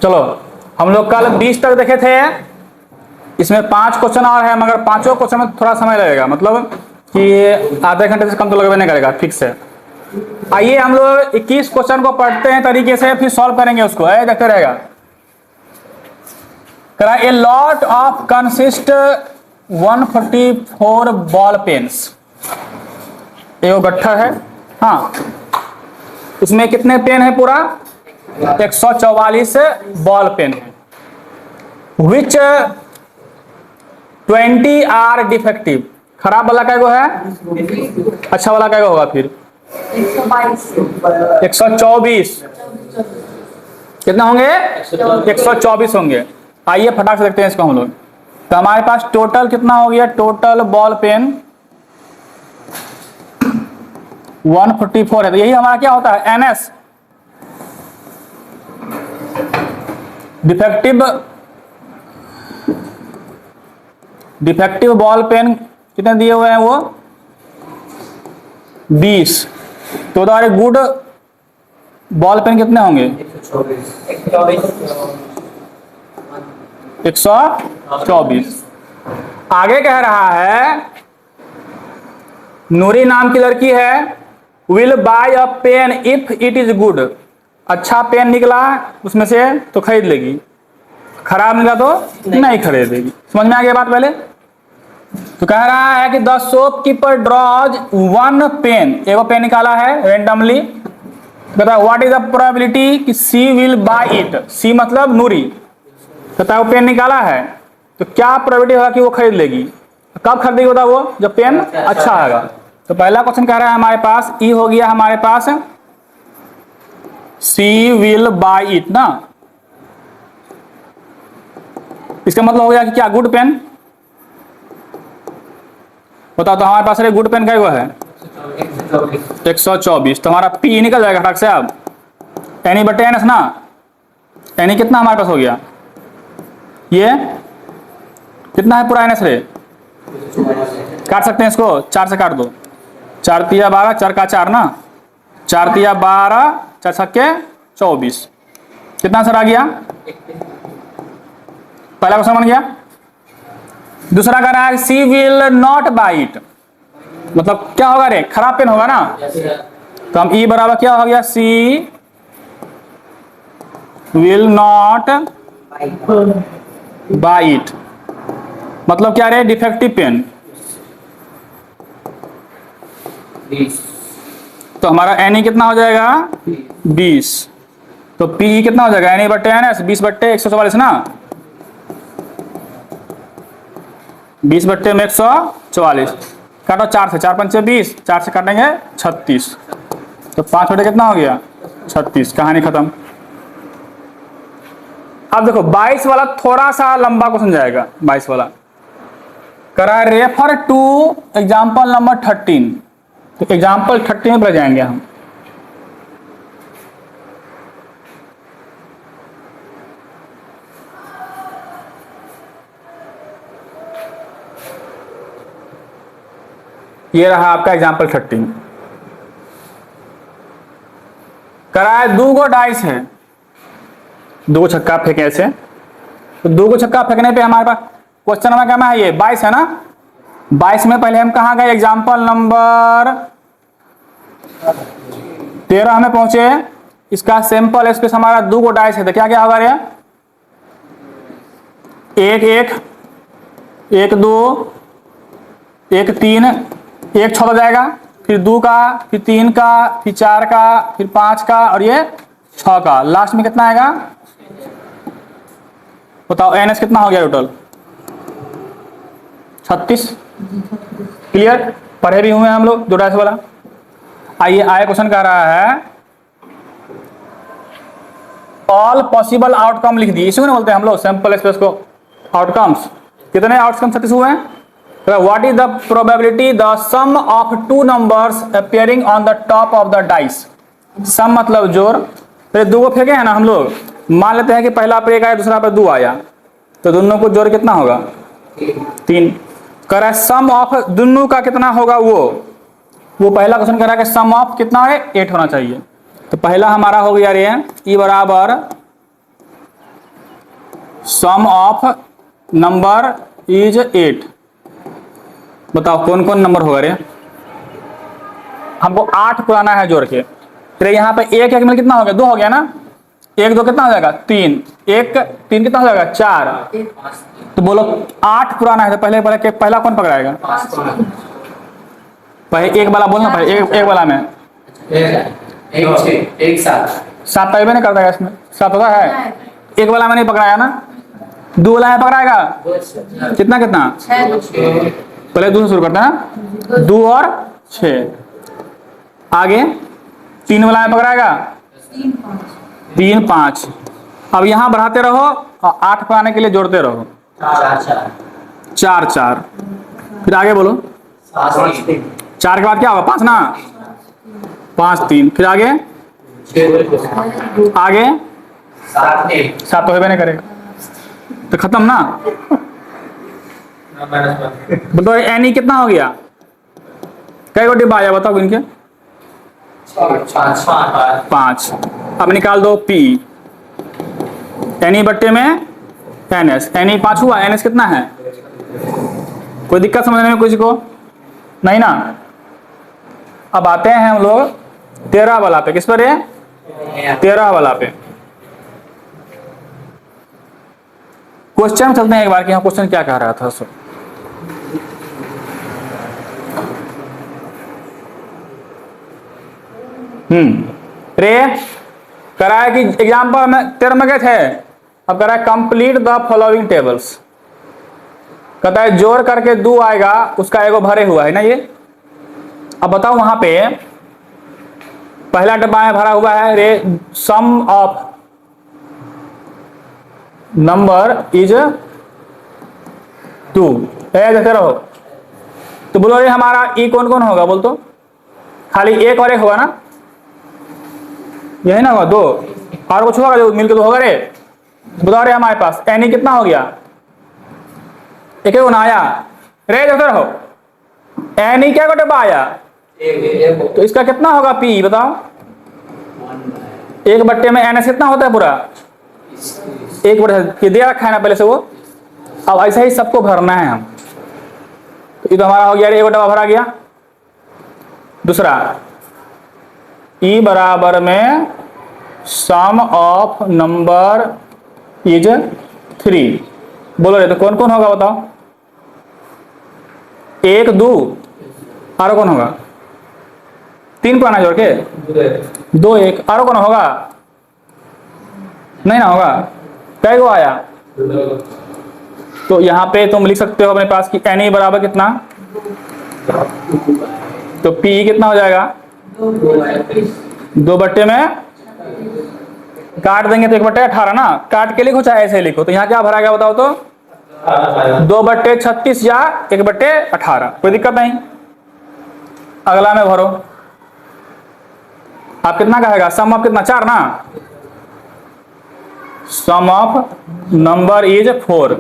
चलो, हम लोग कल 20 तक देखे थे। इसमें 5 क्वेश्चन और है, मगर पांचों क्वेश्चन में थोड़ा समय लगेगा, मतलब कि आधे घंटे से कम तो लगभग नहीं करेगा, फिक्स है। आइए हम लोग 21 क्वेश्चन को पढ़ते हैं तरीके से, फिर सॉल्व करेंगे उसको। देखते रहेगा। करा a lot of consist 144 ball pens. ये गट्ठा है, हाँ। उसमें कितने पेन है? पूरा 144 बॉल पेन है। विच 20 आर डिफेक्टिव। खराब वाला कैगो है? अच्छा वाला कैगो होगा फिर? 124। कितना होंगे? 124 होंगे। आइए फटाक से देखते हैं इसको हम लोग। तो हमारे पास टोटल कितना हो गया? टोटल बॉल पेन 144 है। तो यही हमारा क्या होता है? एनएस, डिफेक्टिव बॉल पेन कितने दिए हुए हैं? वो 20। तो हमारे गुड बॉल पेन कितने होंगे? 124। आगे कह रहा है, नूरी नाम की लड़की है, will buy a pen if it is good. अच्छा पेन निकला उसमें से तो खरीद लेगी, खराब निकला तो नहीं खरीदेगी। समझ में आ गया बात? पहले तो कह रहा है कि the shopkeeper draws one pen, एगो पेन निकाला है रेंडमली। बताओ व्हाट इज द प्रोबेबिलिटी कि C will buy it. C मतलब नूरी। बताओ पेन निकाला है तो क्या प्रोबेबिलिटी होगा कि वो खरीद लेगी? कब खरीदेगी बताओ? वो जब पेन अच्छा आएगा। तो पहला क्वेश्चन कह रहा है हमारे पास, ई हो गया हमारे पास, सी विल बाय इट ना। इसका मतलब हो गया कि क्या? Good pen. बताओ तो हमारे पास गुड पेन का वो है 124। तो हमारा पी निकल जाएगा फटाक से। अब एनी बटे एन एस ना। एनी कितना हमारे पास हो गया? ये कितना है पूरा एन एस रे? काट सकते हैं इसको, 4 से काट दो। 4 तिया 12, 4 का 4 ना। 4 तिया 12, 4 छक्के 24। कितना आंसर आ गया? पहला क्वेश्चन बन गया। दूसरा कह रहा है सी विल नॉट बाय इट, मतलब क्या होगा रे? खराब पेन होगा ना। तो हम ई बराबर क्या हो गया? C will not buy it, मतलब क्या रे? Defective pen. तो हमारा एन कितना हो जाएगा? 20। तो पी कितना हो जाएगा? एन बट्टे एन एस, 20 बट्टे 144 ना। 20 बट्टे में 144 काटो 4 से, 4 पंचे 20, 4 से काटेंगे 36। तो 5 बटे कितना हो गया? 36। कहानी खत्म। अब देखो 22 वाला थोड़ा सा लंबा क्वेश्चन जाएगा। 22 वाला करा रेफर टू एग्जाम्पल नंबर 13। तो एग्जाम्पल 13 पर जाएंगे हम। ये रहा आपका एग्जाम्पल 13। करा है 2 गो डाइस है, 2 छक्का फेंके ऐसे। तो 2 छक्का फेंकने पे हमारे पास क्वेश्चन नंबर क्या है? ये 22 है ना। 22 में पहले हम कहाँ गए? एग्जाम्पल नंबर 13 में पहुंचे। इसका सैंपल स्पेस हमारा 2 गो डाइस है। तो क्या क्या होगा रे? 1 1 1 2 1 3, 1 6 जाएगा, फिर 2 का, फिर 3 का, फिर 4 का, फिर 5 का, और ये 6 का। लास्ट में कितना आएगा? बताओ एनएस कितना हो गया टोटल? 36। क्लियर? पढ़े भी हुए हम लोग 2 डाइस वाला। आइए आए क्वेश्चन कह रहा है ऑल पॉसिबल आउटकम लिख दिए। इसी को बोलते हैं हम लोग सैंपल स्पेस को आउटकम्स। कितने आउटकम 36 हुए हैं? What is the probability the sum of 2 numbers appearing on the top of the dice? सम मतलब जोड़। तो 2 को फेंके हैं ना हम लोग। मान लेते हैं कि पहला पर 1 आया, दूसरा पर 2 आया, तो दोनों को जोड़ कितना होगा? 3। कह रहा है सम ऑफ दोनों का कितना होगा? वो पहला क्वेश्चन कह रहा है कि सम ऑफ कितना है? 8 होना चाहिए। तो पहला हमारा हो गया रे ई बराबर सम ऑफ नंबर इज 8। बताओ कौन कौन नंबर होगा रे? हमको 8 पुराना है जोड़ के। फिर यहाँ पे एक एक में कितना हो गया? 2 हो गया ना। 1 2 कितना हो जाएगा? 3। 1 3 कितना हो जाएगा? 4। तो बोलो 8 पुराना है तो पहला कौन पकड़ाएगा? पहले एक वाला बोलना, पहले एक वाला में एक 7 तय नहीं करता है इसमें। 7 होता है। एक वाला में नहीं पकड़ाया ना, 2 वाला में पकड़ाएगा। कितना कितना? पहले 2 से शुरू करते हैं। 2 और 6। आगे 3 वाला में पकड़ाएगा। 3 5। अब यहाँ बढ़ाते रहो और 8 पाने के लिए जोड़ते रहो। 4 4। फिर आगे बोलो। 4 के बाद क्या होगा? 5 ना। 5 3। फिर आगे 7 तो होबे नहीं करेगा तो खत्म ना। बताओ एनी कितना हो गया? कई गो डिब्बा आया बताओ इनके? 5। अब निकाल दो पी। एनी बट्टे में एनएस। एनी 5 हुआ, एनएस कितना है? कोई दिक्कत समझने में किसी को? नहीं ना। अब आते हैं हम लोग 13 वाला पे। किस पर है? 13 वाला पे। क्वेश्चन चलते हैं एक बार कि हाँ क्वेश्चन क्या कह रहा था। सो रे करा है कि एग्जाम्पल में 13 में गए थे। अब कह रहा है कंप्लीट द फॉलोइंग टेबल्स। कहता है जोड़ करके 2 आएगा, उसका एगो भरे हुआ है ना ये। अब बताओ वहां पे पहला डब्बा में भरा हुआ है रे सम ऑफ नंबर इज 2। देखते रहो। तो बोलो रे हमारा ई कौन कौन होगा? बोल तो खाली एक और एक होगा ना, यही ना होगा? 2 और कुछ होगा जो मिलकर 2 होगा रे? बताओ रे हमारे पास एनी कितना हो गया? एक एक ना आया रे। देखते रहो एनी क्या डब्बा आया? तो इसका कितना होगा पी? बताओ। 1 बट्टे में एनएस कितना होता है पूरा? 1 बट्टे दिया रखा है ना पहले से वो। अब ऐसा ही सबको भरना है हम। तो ये तो हमारा हो गया, एक डब्बा भरा गया। दूसरा ई बराबर में सम ऑफ नंबर इज 3। बोलो रे तो कौन कौन होगा बताओ? 1 2 और कौन होगा? 3 पुराना जोड़ के 2 1 और कौन होगा? नहीं ना होगा। कै गो आया? तो यहाँ पे तुम लिख सकते हो अपने पास कि एन बराबर कितना? तो पी कितना हो जाएगा? 2 बट्टे में काट देंगे तो 1 बट्टे 18 ना। काट के लिखो चाहे ऐसे लिखो। तो यहाँ क्या भरा गया बताओ तो? 2 बट्टे 36 या 1 बट्टे 18। कोई दिक्कत नहीं। अगला में भरो। आप कितना कहेगा? सम ऑफ कितना? 4 ना। सम ऑफ नंबर इज 4।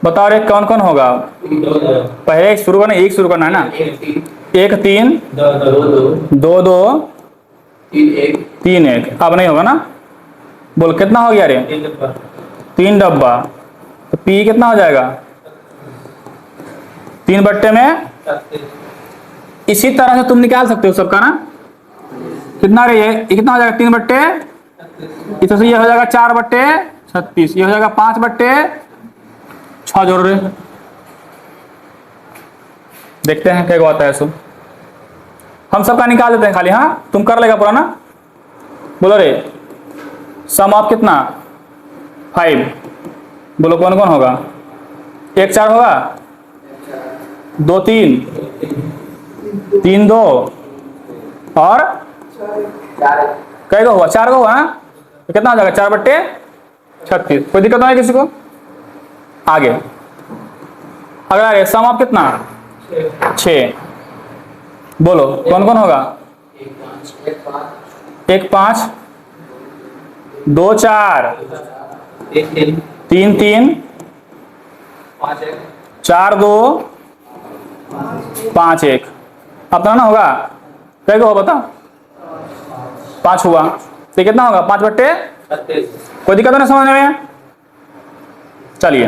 बताओ रे कौन कौन होगा? पहले शुरू करना, 1 शुरू करना है ना। 1 3 2 2 3 1। अब नहीं होगा ना। बोल कितना हो गया रे? 3 डब्बा। तो पी कितना हो जाएगा? 3 बट्टे में। इसी तरह से तुम निकाल सकते हो सबका ना। कितना रे ये कितना हो जाएगा? 3 बट्टे इधर से ये हो जाएगा 4 बट्टे 36। ये हो जाएगा 5 बट्टे 6। जोड़ रहे देखते हैं क्या आता है। सो हम सबका निकाल देते हैं खाली। हाँ तुम कर लेगा पूरा ना। बोलो रे सम ऑफ कितना? 5। बोलो कौन कौन होगा? 1 4 होगा, 2 3 3 2 और कै गो हुआ? 4 गो हुआ ना। तो कितना हो जाएगा? 4 बट्टे 36। कोई दिक्कत नहीं किसी को? आगे अगला है सम ऑफ कितना? 6। बोलो कौन कौन होगा? 1 5 2 4 3 3 4 2 5 1। अपना ना होगा? क्या होगा बताओ? 5 हुआ। तो कितना होगा? 5 बट्टे। कोई दिक्कत नहीं समझने में? चलिए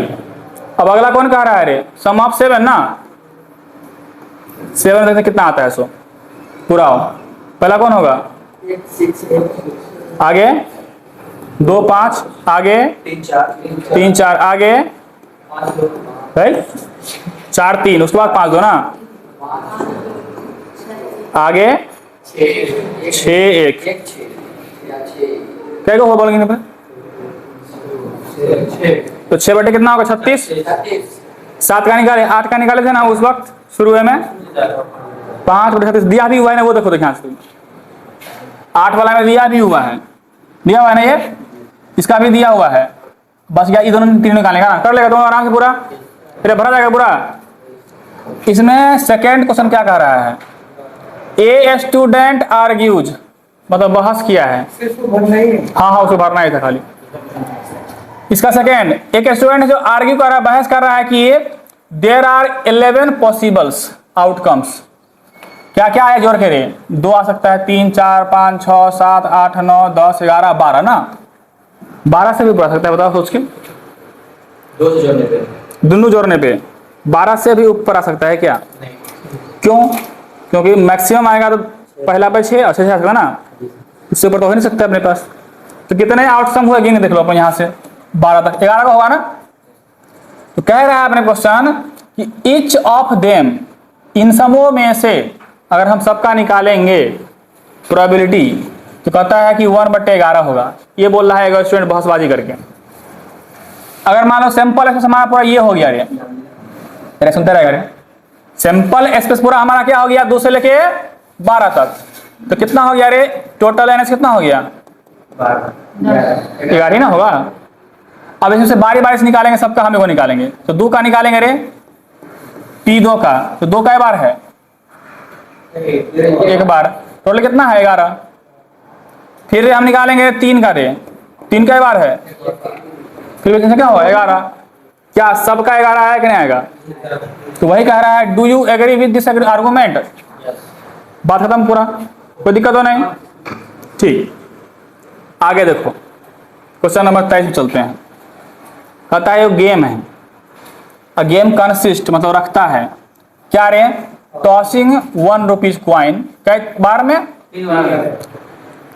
अब अगला कौन कह रहा है रे, सम ऑफ 7 ना, 7 देखते कितना आता है, सो पूरा हो। पहला कौन होगा, आगे 2 5, आगे 3 4, आगे 4 3, उसके बाद 5 2 ना, आगे 6 1, क्या हो बोलेंगे पे? तो 6 बटे कितना होगा 36, 7 का निकाले, 8 का निकाले थे ना उस वक्त शुरू में 5 बटे 36 दिया भी हुआ है ना, वो देखो ध्यान से, 8 वाला में दिया भी हुआ है, दिया हुआ है ना ये, इसका भी दिया हुआ है, बस क्या ये दोनों तीनों निकालेगा ना, कर लेगा दोनों आराम से पूरा, फिर भरा जाएगा पूरा। इसमें सेकेंड क्वेश्चन क्या कह रहा है, ए स्टूडेंट आर्ग्यूज, मतलब बहस किया है, हाँ हाँ उसको भरना ही था खाली। इसका सेकेंड, एक स्टूडेंट जो आर्ग्यू कर रहा है, बहस कर रहा है कि देयर आर 11 पॉसिबल्स आउटकम्स, क्या क्या है जोड़ के रे, 2 आ सकता है, 3 4 5 6 7 8 9 10 11 12 ना, 12 से भी बढ़ सकता है, बताओ सोच के, दोनों जोड़ने पे 12 से भी ऊपर आ सकता है क्या? नहीं। क्यों? क्योंकि मैक्सिमम आएगा तो पहला पे 6 अच्छे से आएगा ना, उससे ऊपर तो हो नहीं सकता अपने पास। तो कितने आउटकम हुए गिन देख लो अपन यहाँ से 12 तक, 11 का होगा ना। तो कह रहा है अपने क्वेश्चन कि ईच ऑफ देम, इन सबों में से अगर हम सबका निकालेंगे प्रोबेबिलिटी, तो कहता है कि 1/11 होगा। ये बोल रहा है स्टूडेंट बहसबाजी करके। अगर मान लो सिंपल एक्सप्रेस हमारा पूरा ये हो गया रे, सुनते रहेगा रे, सिंपल एक्सप्रेस पूरा हमारा क्या हो गया 2 से लेके 12 तक, तो कितना हो गया रे टोटल एनएस कितना हो गया 11 ही ना होगा। अब इसमें से बारी बारी से निकालेंगे सबका, हम को निकालेंगे, तो 2 का निकालेंगे रे, P2 का, तो 2 का बार है एक बार, टोटल कितना है 11। फिर रे हम निकालेंगे 3 का रे, 3 का बार है, फिर क्या होगा 11। क्या सबका 11 आया कि नहीं आएगा? तो वही कह रहा है do you agree with this argument, बात खत्म पूरा, कोई दिक्कत हो नहीं। ठीक, आगे देखो क्वेश्चन नंबर 23 चलते हैं। कहता है ये गेम है, अ गेम कंसिस्ट मतलब रखता है क्या रे, टॉसिंग 1 रुपीज क्वाइन, कई बार में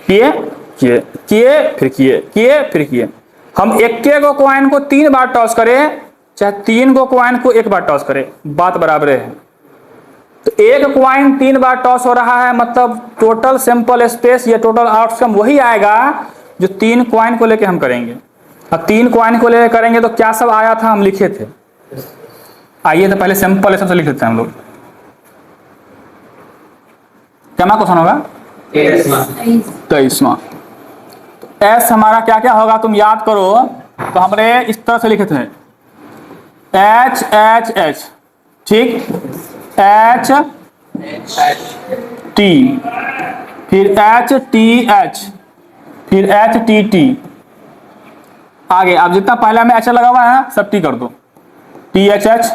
किए किए किए फिर किए किए फिर किए। हम एक को क्वाइन को 3 बार टॉस करें, चाहे 3 को क्वाइन को 1 बार टॉस करें, बात बराबर है। तो एक क्वाइन 3 बार टॉस हो रहा है, मतलब टोटल सैंपल स्पेस या टोटल आउटकम वही आएगा जो 3 क्वाइन को लेके हम करेंगे। अब 3 क्वाइन को लेके करेंगे तो क्या सब आया था हम लिखे थे, आइए तो पहले सैंपल सबसे लिख लेते हैं हम लोग। क्या क्वेश्चन होगा 23वां। एस हमारा क्या क्या होगा तुम याद करो, तो हमने इस तरह से लिखे थे एच एच एच, ठीक, एच टी, फिर एच टी एच, फिर एच टी टी, आगे अब जितना पहला में एच लगा हुआ है सब टी कर दो, T H H,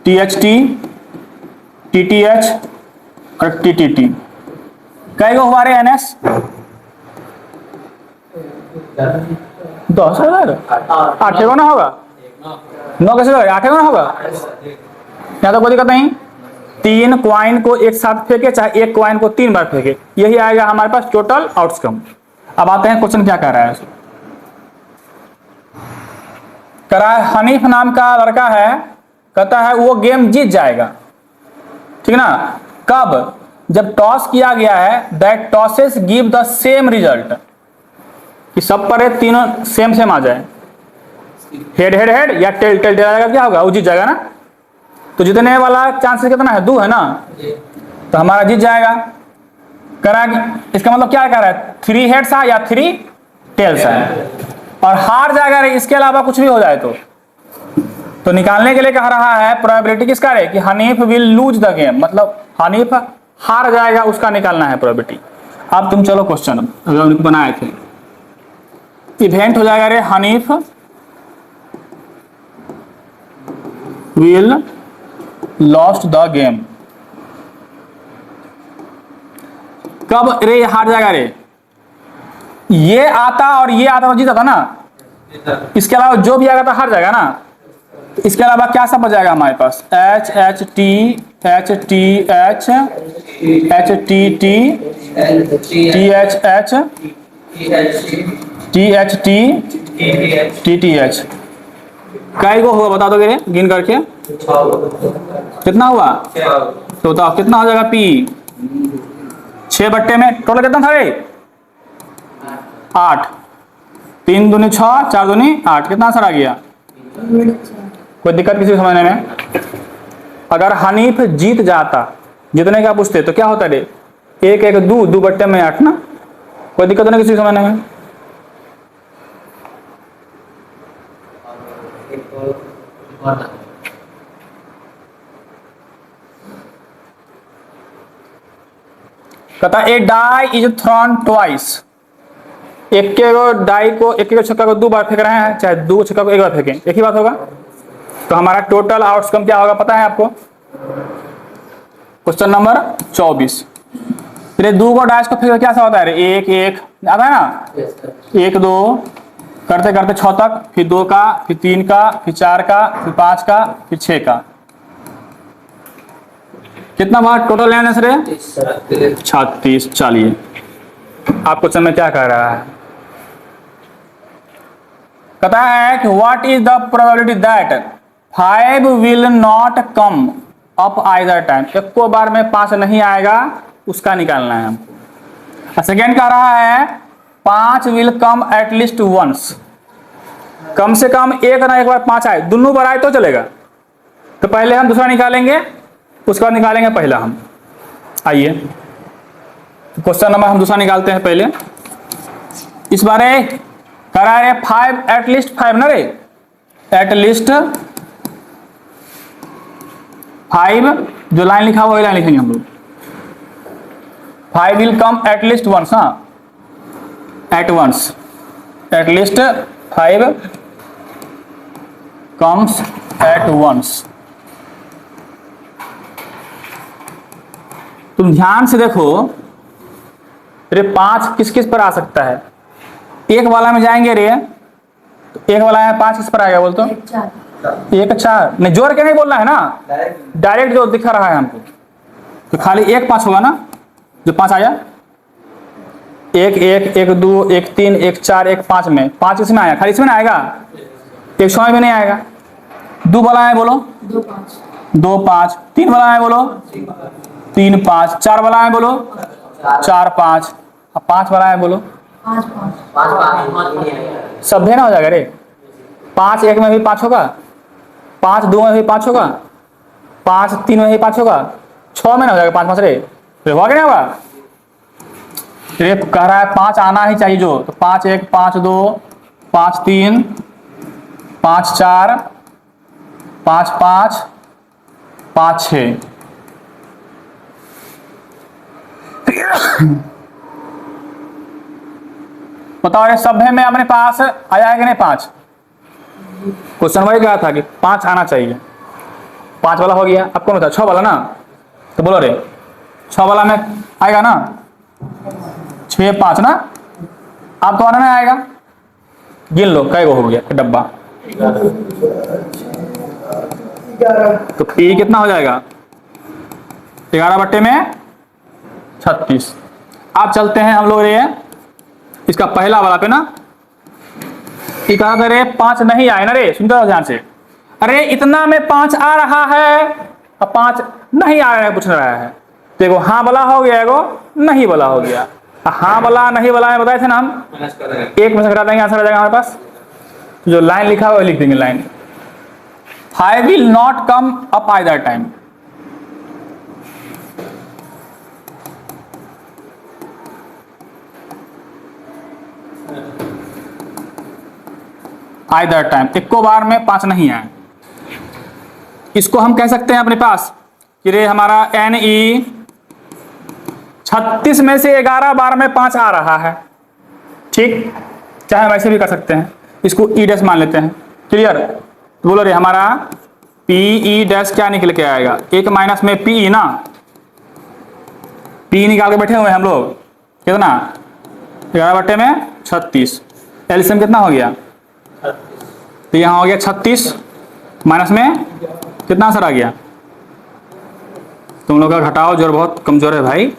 T H T T H और टी टी टी। कई हुआ रे एन एस 10 8 ना होगा, 9 कैसे होगा 8 ना होगा, यहाँ तो कोई दिक्कत नहीं। 3 क्वाइन को एक साथ फेंके, चाहे एक क्वाइन को 3 बार फेंके, यही आएगा हमारे पास टोटल आउटकम। अब आते हैं क्वेश्चन क्या कह रहा है, कह रहा है हनीफ नाम का लड़का है, कहता है वो गेम जीत जाएगा, ठीक ना। कब? जब टॉस किया गया है, that tosses give the same result, कि सब पर तीनों सेम सेम आ जाए, हेड हेड हेड या टेल टेल टेल, क्या होगा वो जीत जाएगा ना। तो जीतने वाला चांसेस कितना है 2 है ना, तो हमारा जीत जाएगा। कह रहा है इसका मतलब क्या कह रहा है 3 हेड्स है या 3 टेल्स है, और हार जाएगा रे इसके अलावा कुछ भी हो जाए तो निकालने के लिए कह रहा है प्रोबेबिलिटी किसका रे, कि Hanif will lose the game, मतलब हनीफ हार जाएगा, उसका निकालना है प्रोबेबिलिटी। अब तुम चलो क्वेश्चन बनाए थे, इवेंट हो जाएगा रे Hanif will lost the game. कब रे हार जाएगा रे, ये आता और ये आता तो जीता था ना, इसके अलावा जो भी आएगा तो हर जाएगा ना। तो इसके अलावा क्या सब बच जाएगा हमारे पास, H H T H T H H T T T H H T H T T H. कई को हुआ बता दोगे गिन करके, कितना हुआ तो बताओ कितना हो जाएगा पी। 6 बट्टे में टोटल कितना था रे, 8, 3 दूनी 6, 4 दूनी 8, कितना आंसर आ गया। कोई दिक्कत किसी को समझने में। अगर हनीफ जीत जाता, जितने का पूछते तो क्या होता रे, 1 1 2, 2 बट्टे में 8 ना। कोई दिक्कत नहीं किसी को समझने में। कहता ए डाई इज थ्रोन ट्वाइस, एक के डाई को, एक के छक्का को 2 बार फेंक रहे हैं, चाहे 2 छक्का को 1 बार फेंकें, एक ही बात होगा। तो हमारा टोटल आउटकम क्या होगा पता है आपको, क्वेश्चन नंबर 24। फिर 2 को डाइस को फेंक क्या सा होता है, 1 1 आता है ना, 1 2 करते करते 6 तक, फिर 2 का, फिर 3 का, फिर 4 का, फिर 5 का, फिर 6 का। कितना बार टोटल आंसर है 36। चलिए आप क्वेश्चन में क्या कह रहा है, कहता है कि what is the probability that 5 will not come up either time, एक को बार में 5 नहीं आएगा उसका निकालना है हमको। सेकेंड कह रहा है 5 विल कम एटलीस्ट वंस, कम से कम एक ना एक बार 5 आए, दोनों बार आए तो चलेगा। तो पहले हम दूसरा निकालेंगे, उसके बाद निकालेंगे पहला हम। आइए क्वेश्चन नंबर हम दूसरा निकालते हैं पहले। इस बारे कह रहा है 5 एटलीस्ट 5 ना रे, एटलीस्ट 5, जो लाइन लिखा हुआ वही लाइन लिखेंगे हम लोग। 5 विल कम एटलीस्ट वंस, हाँ at once, at least 5 comes at once. तुम ध्यान से देखो, रे 5 किस किस पर आ सकता है, एक वाला में जाएंगे रे, तो एक वाला में 5 किस पर आएगा बोल तो 1 4, नहीं जोड़ के नहीं बोलना है ना, डायरेक्ट जो दिखा रहा है हमको, तो खाली 1 5 होगा ना, जो 5 आया 1 1 1 2 1 3 1 4 1 5 में 5 इसमें आया, खाली इसमें ना आएगा, 1 6 में नहीं आएगा। 2 वाला है बोलो 2 5, 3 वाला है बोलो 3 5, 4 वाला है बोलो 4 5, 5 वाला है बोलो 5। सब ना हो जाएगा रे, 5 1 में भी 5 होगा, 5 2 में भी 5 होगा, 5 3 में भी 5 होगा, 6 में ना हो जाएगा 5 5 रे, होगा कि नहीं होगा। रे कह रहा है 5 आना ही चाहिए जो, तो 5 1 5 2 5 3 5 4 5 5 5 6। बताओ ये सब है में अपने पास आया है कि नहीं 5, क्वेश्चन वही कहा था कि 5 आना चाहिए, 5 वाला हो गया। अब कौन था 6 वाला ना, तो बोलो रे 6 वाला में आएगा ना, 6 5 ना, अब तो आना नहीं आएगा, गिन लो कई हो गया डब्बा, तो पी कितना हो जाएगा 11 बट्टे में 36। अब चलते हैं हम लोग ये इसका पहला वाला पे ना, ये कहा था रे 5 नहीं आए ना रे, सुनते हो ध्यान से, अरे इतना में 5 आ रहा है, अब 5 नहीं आ रहा है पूछ रहा है, देखो हाँ वाला हो गया, एगो नहीं वाला हो गया। हाँ वाला नहीं वाला में बताए थे ना हम, एक में से घटा देंगे आंसर आ जाएगा हमारे पास, जो लाइन लिखा हुआ लिख देंगे line, 5 will not come up either time. Either time, एक को बार में 5 नहीं आए, इसको हम कह सकते हैं अपने पास कि रे हमारा NE 36 में से 11 बार में 5 आ रहा है, ठीक, चाहे हम ऐसे भी कर सकते हैं, इसको ई डैश मान लेते हैं, क्लियर। तो बोलो रे हमारा PE डैश क्या निकल के आएगा, 1 माइनस में PE ना, P निकाल के बैठे हुए हम लोग, कितना 11 बट्टे में 36, एलसीएम कितना हो गया तो यहाँ हो गया 36, माइनस में कितना आंसर आ गया? तुम लोग का घटाओ जोर बहुत कमजोर है भाई।